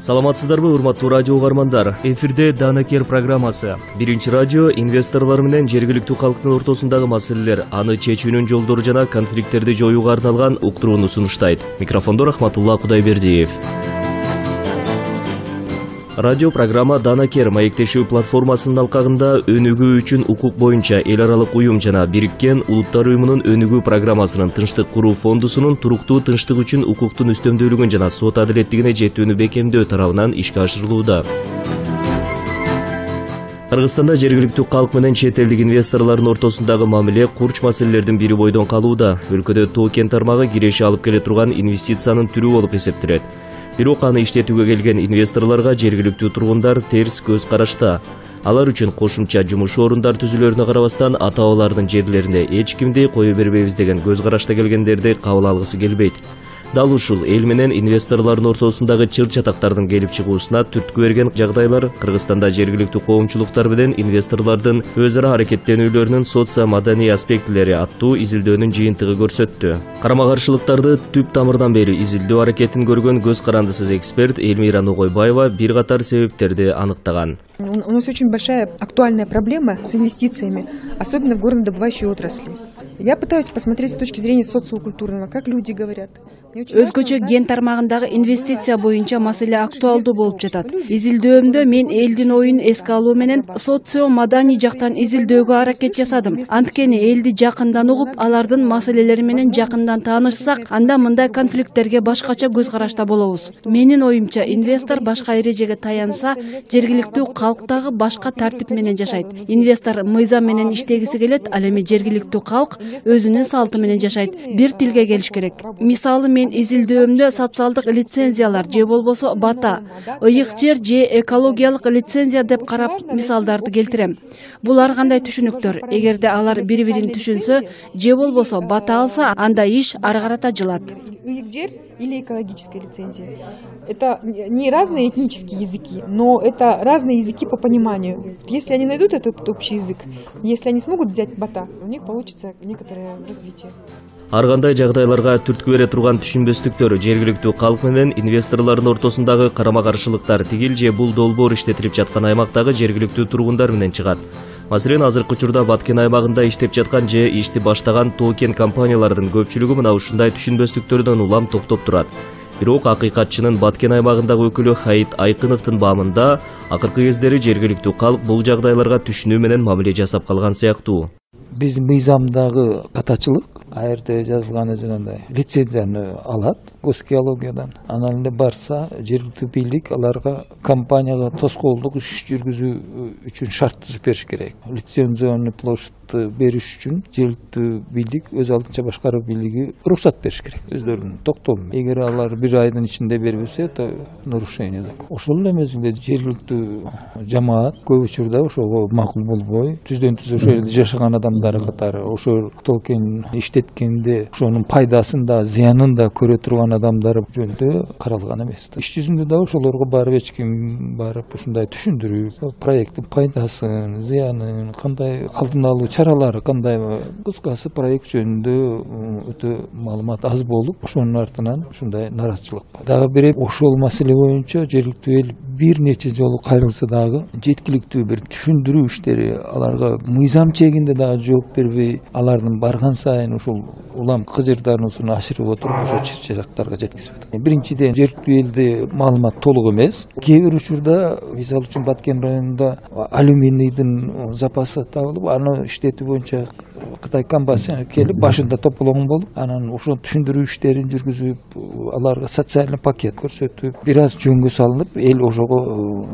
Саламатсыздарбы, урматтуу радио угармандар. Эфирде Данакер программасы. Биринчи радио инвесторлор менен жергиликтүү калктын ортосундагы маселелер, аны чечүүнүн жолдору жана конфликттерди жоюуга арналган уктурууну сунуштайт. Микрофондо Рахматулла Кудайбердиев. Радио программа Данакер маектешүү платформасынын алкагында өнүгүү үчүн укук боюнча эл аралык уюм жана Бириккен Улуттар уюмунун өнүгүү программасынын тынчтык куруу фондусунун туруктуу тынчтык үчүн укуктун үстөмдүүлүгүн жана сот адилеттигине жетүүнү бекемдөө тарабынан ишке ашырылууда. Кыргызстанда жергиликтүү калк менен чет элдик инвесторлордун ортосундагы мамиле курч маселелердин бири бойдон калууда. Өлкөдө тоо кен тармагы киреше алып келе турган инвестициянын түрү болуп эсептелет. Бирок аны иштетүүгө келген инвесторлорго жергиликтүү тургундар терс көз карашта. Алар үчүн кошумча жумуш орундар түзүлөрүнө карабастан ата-бабалардын жерлерине эч кимди кое бербейбиз деген көз карашта келгендерди кабыл алгысы келбейт. Дал ушул эл менен инвесторлордун ортосундагы чыр-чатактардын келип чыгуусуна түрткү берген жагдайлар Кыргызстанда жергиликтүү коомчулуктар менен инвесторлордун өз ара аракеттенүүлөрүнүн социо-маданий аспектилери аттуу изилдөөнүн жыйынтыгы көрсөттү. Карама-каршылыктарды түп тамырдан бери изилдөө аракетин көргөн көз карандысыз эксперт Элмира Ногойбаева бир катар себептерди аныктаган. У нас очень большая актуальная проблема с инвестициями, особенно в горнодобывающей отрасли. Я пытаюсь посмотреть с точки зрения социокультурного, как люди говорят. Өзгөчө ген тармагындагы инвестиция боюнча маселе актуалдуу болуп жатат. Изилдөөмдө мен элдин оюн эске алуу менен социо-маданий жактан изилдөөгө аракет жасадым. Анткени элди жакындан угуп, алардын маселелери менен жакындан таанышсак, анда мындай конфликттерге башкача көз карашта болобуз. Менин оюмча, инвестор башка эрежеге таянса, жергиликтүү калк дагы башка тартип менен жашайт. Инвестор мыйзам менен иштегиси келет, ал эми жергиликтүү калк өзүнүн салты менен жашайт. Бир тилге келиш керек. Мисалы мен изилдөөмдө социалдык лицензиялар же болбосо бата, ыйык жер же экологиялык лицензия деп карап мисалдарды келтирем. Бул ар кандай түшүнүктөр. Эгерде алар бири-бирин түшүнсө же болбосо бата алса, анда иш ары карата жылат. Ыйык жер или экологическая лицензия. Это не разные этнические языки, но это разные языки по пониманию. Если они найдут этот общий язык, если они смогут взять бата, у них получится некоторое развитие. Ар кандай жагдайларга түрткү бере турган түшүнбөстүктөр жергиликтүү калк менен инвесторлордун ортосундагы карама-каршылыктар тигил же бул долбоор иштетилип жаткан аймактагы жергиликтүү тургундар менен чыгат. Маселен, азыркы учурда Баткен аймагында иштеп жаткан же ишти баштаган тоо кен компаниялардын көпчүлүгү мына ушундай түшүнбөстүктөрдөн улам токтоп турат. Бирок акыйкатчынын Баткен аймагындагы өкүлү Хаит Айкыновдун баамында акыркы кездери жергиликтүү калк бул жагдайларга түшүнүү менен мамиле жасап калган сыяктуу. Биздин мыйзамдагы катачылык аерде жазылганы жанагындай лицензияны алат госгеологиядан. Анан эле барса жергиликтүү бийлик аларга компанияга тоскоолдук иш жүргүзүү үчүн шарт түзүп бериш керек. Лицензионный площадьты бериш үчүн жергиликтүү бийлик өз алдынча башкаруу бийлиги уруксат бериш керек өздөрүнүн токтому. Эгер алар бир айдын ичинде бербесе, это нарушение закона. Ошол эле мезгилде жергиликтүү жамаат көп учурда ошого макул болбой, түздөн түз ошол жерде жашаган адамдар катары ошол тоо кен иштеткенде ошонун пайдасын да зыянын да көрө турган адамдар жөнүндө каралган эмес. Иш жүзүндө да ошолорго барып эч ким барып ушундай түшүндүрүп, проекттин пайдасын, зыянын, кандай алдын алуу чаралары кандай, кыскасы проект жөнүндө өтө маалымат аз болуп, ошонун артынан ушундай нараазычылык бар. Дагы бир ошол маселе боюнча жергиликтүү эл бир нече жолу кайрылса дагы жеткиликтүү бир түшүндүрүү иштери аларга мыйзам чегинде дагы жооп бербей, алардын барган сайын ушул улам кыжырдануусун ашырып отуруп ошо чыр-чатактарга жеткизип атат. Биринчиден жергиликтүү элде маалымат толук эмес. Кээ бир учурда, мисалы үчүн Баткен районунда алюминийдин запасы табылып, аны иштетүү боюнча Кытай компания келип башында тополоң болуп, анан ошо түшүндүрүү иштерин жүргүзүп, аларга социальный пакет көрсөтүп, бир аз жөнгө салынып, эл ошого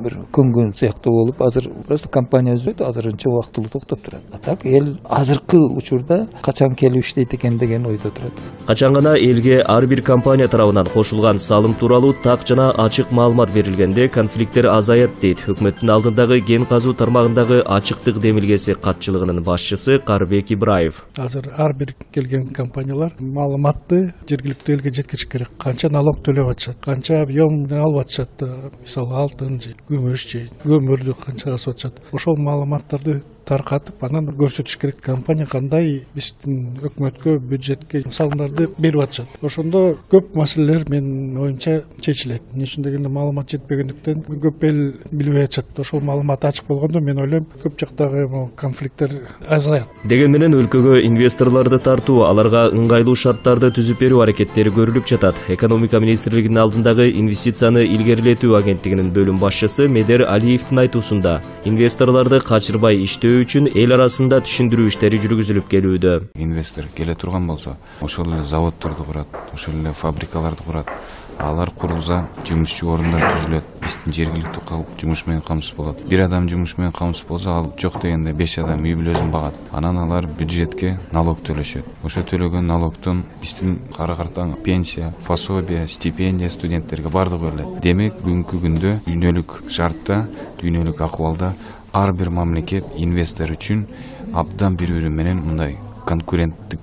бир көнгөн сыяктуу болуп, азыр просто компания өзү азырынча убактылуу токтоп турат. А так эл азыркы учурда качан келип иштейт экен деген ойдо турат. Качан гана элге ар бир компания тарабынан кошулган салым тууралуу так жана ачык маалымат берилгенде конфликттер азаят дейт өкмөттүн алдындагы ген казуу тармагындагы ачыктык демилгеси катчылыгынын башчысы Карбек Ибраев. Азыр ар бир келген компаниялар маалыматты жергиликтүү элге жеткириш керек. Канча налог төлөп атышат, канча объем алып атышат, мисалы алтын же күмүш же көмүрдү канча касып атышат. Ошол маалыматтарды таркатып, анан көрсөтүш керек компания кандай биздин өкмөткө, бюджетке салымдарды берип атышат. Ошондо көп маселелер менин оюмча чечилет. Эмне үчүн дегенде маалымат жетпегендиктен көп эл билбей атышат. Ошол маалымат ачык болгондо мен ойлойм көп жактагы конфликттер азаят. Деген менен өлкөгө инвесторлорду тартуу, аларга ыңгайлуу шарттарды түзүп берүү аракеттери көрүлүп жатат. Экономика министрлигинин алдындагы инвестицияны илгерилетүү агенттигинин бөлүм башчысы Медер Алиевдин айтуусунда, инвесторлорду качырбай иштөө үчүн эл арасында түшүндүрүү иштери жүргүзүлүп келүүдө. Инвестор келе турган болсо, ошол эле заводдорду курат, ошол эле фабрикаларды курат. Алар курулса, жумушчу орундар түзүлөт. Биздин жергиликтүү калк жумуш менен камсыз болот. Бир адам жумуш менен камсыз болсо, ал жок дегенде 5 адам үй бүлөсүн багат. Анан алар бюджетке налог төлөшөт. Ошо төлөгөн налогдон биздин кара-картан пенсия, пособие, стипендия студенттерге бардыгы берилет. Демек, бүгүнкү күндө дүйнөлүк шартта, дүйнөлүк акыбалда ар бир мамлекет инвестор үчүн абдан бири-бири менен мындай конкуренттик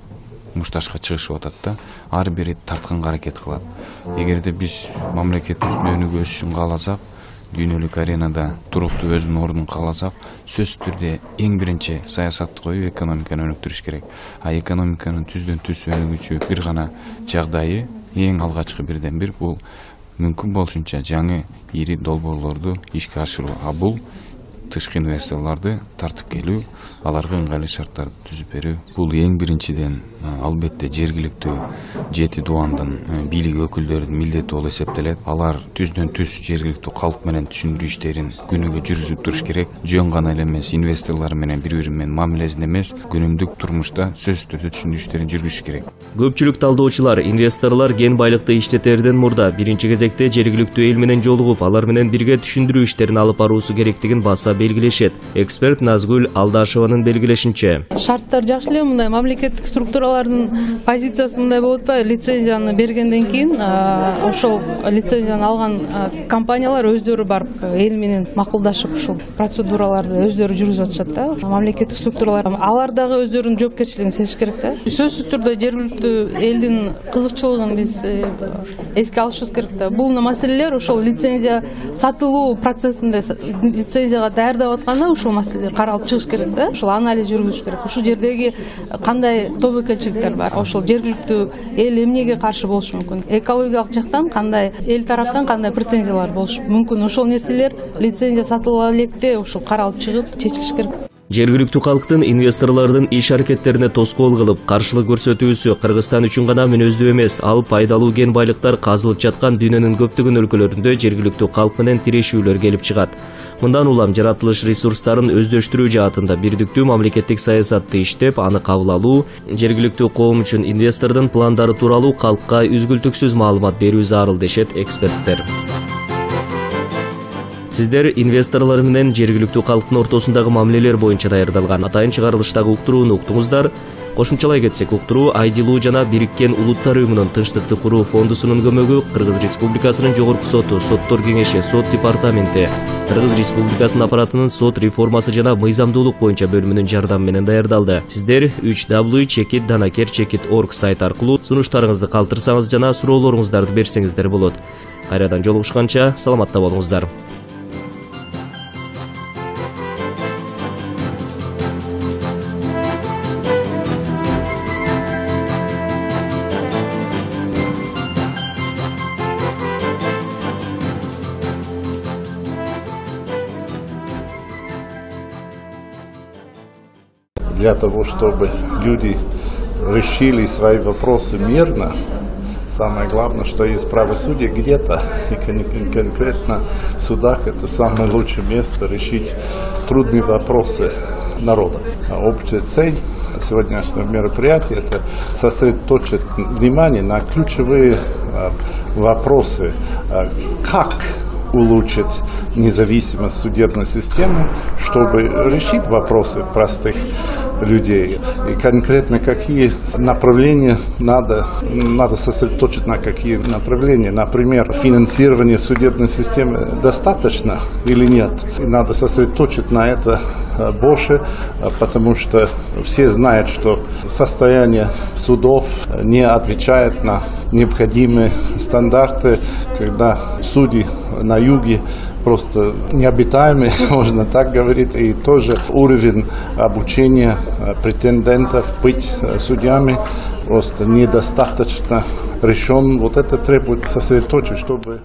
мушташка чыгышып атат да, ар бири тартканга аракет кылат. Эгерде биз мамлекетибиздин өнүгүү өсүшүн кааласак, дүйнөлүк аренада туруктуу өзүнүн ордун кааласак, сөзсүз түрдө эң биринчи саясатты коюп экономиканы өнүктүрүш керек. А экономиканын түздөн түз өнүгүүчү бир гана жагдайы, эң алгачкы бирден бир бул мүмкүн болушунча жаңы ири долбоорлорду ишке ашыруу. А бул тышкы инвесторлорду тартып келүү, аларга ыңгайлуу шарттарды түзүп берүү. Бул эң биринчиден албетте жергиликтүү жети дубандын бийлик өкүлдөрүнүн милдети болуп эсептелет. Алар түздөн түз жергиликтүү калк менен түшүндүрүү иштерин күнүгө жүргүзүп туруш керек. Жөн гана эле эмес, инвесторлор менен бири-бири менен мамилесин эмес, күнүмдүк турмушта сөзсүз түрдө түшүндүрүү иштерин жүргүзүш керек. Көпчүлүк талдоочулар инвесторлор кен байлыкты иштетерден мурда биринчи кезекте жергиликтүү эл менен жолугуп, алар менен бирге түшүндүрүү иштерин алып баруусу керектигин баса белгилешет. Эксперт Назгүл Алдашеванын белгилешинче, шарттар жакшы эле, мындай мамлекеттик структуралардын позициясы мындай болуп атпайбы? Лицензияны бергенден кийин ошол лицензияны алган компаниялар өздөрү барып эл менен макулдашып ушул процедураларды өздөрү жүргүзүп атышат да. Мамлекеттик структуралар алар дагы өздөрүнүн жоопкерчилигин сезиш керек да. Сөзсүз түрдө жергиликтүү элдин кызыкчылыгын биз эске алышыбыз керек да. Бул маселелер ошол лицензия сатылуу процессинде лицензияга даярдап атканда ушул маселелер каралып чыгыш керек да. Ошол анализ жүргүзүш керек. Ушул жердеги кандай тобокелчиликтер бар, ошол жергиликтүү эл эмнеге каршы болушу мүмкүн, экологиялык жактан кандай, эл тараптан кандай претензиялар болушу мүмкүн, ошол нерселер лицензия сатылып электе ушул каралып чыгып чечилиш керек. Жергиликтүү калктын инвесторлордун иш аракеттерине тоскоол кылып, каршылык көрсөтүүсү Кыргызстан үчүн гана мүнөздүү эмес, ал пайдалуу кен байлыктар казылып жаткан дүйнөнүн көптөгөн өлкөлөрүндө жергиликтүү калк менен тирешүүлөр келип чыгат. Мындан улам жаратылыш ресурстарын өздөштүрүү жаатында бирдиктүү мамлекеттик саясатты иштеп, аны кабыл алуу, жергиликтүү коом үчүн инвестордун пландары тууралуу калкка үзгүлтүксүз маалымат берүү зарыл, дешет эксперттер. Сиздер инвесторлор менен жергиликтүү калктын ортосундагы мамилелер боюнча даярдалган атайын чыгарылыштагы уктурууну уктуңуздар. Кошумчалай кетсек, уктуруу Айдилуу жана Бириккен Улуттар Уюмунун Тынчтыкты куруу фондусунун көмөгү, Кыргыз Республикасынын Жогорку соту, Соттор кеңеши, Сот департаменти, Кыргыз Республикасынын аппаратынын сот реформасы жана мыйзамдуулук боюнча бөлүмүнүн жардамы менен даярдалды. Сиздер www.danakер.org сайт аркылуу сунуштарыңызды калтырсаңыз жана суроолоруңуздарды берсеңиздер болот. Кайрадан жолугушканча саламатта болуңуздар. Для того, чтобы люди решили свои вопросы мирно, самое главное, что есть правосудие где-то, и конкретно в судах это самое лучшее место решить трудные вопросы народа. Общая цель сегодняшнего мероприятия – это сосредоточить внимание на ключевые вопросы, как улучшить независимость судебной системы, чтобы решить вопросы простых людей. И конкретно какие направления надо сосредоточить на какие направления. Например, финансирование судебной системы достаточно или нет. И надо сосредоточить на это больше, потому что все знают, что состояние судов не отвечает на необходимые стандарты, когда судьи на юге просто необитаемый, можно так говорить, и тоже уровень обучения претендентов быть судьями просто недостаточно решен. Вот это требует сосредоточить, чтобы...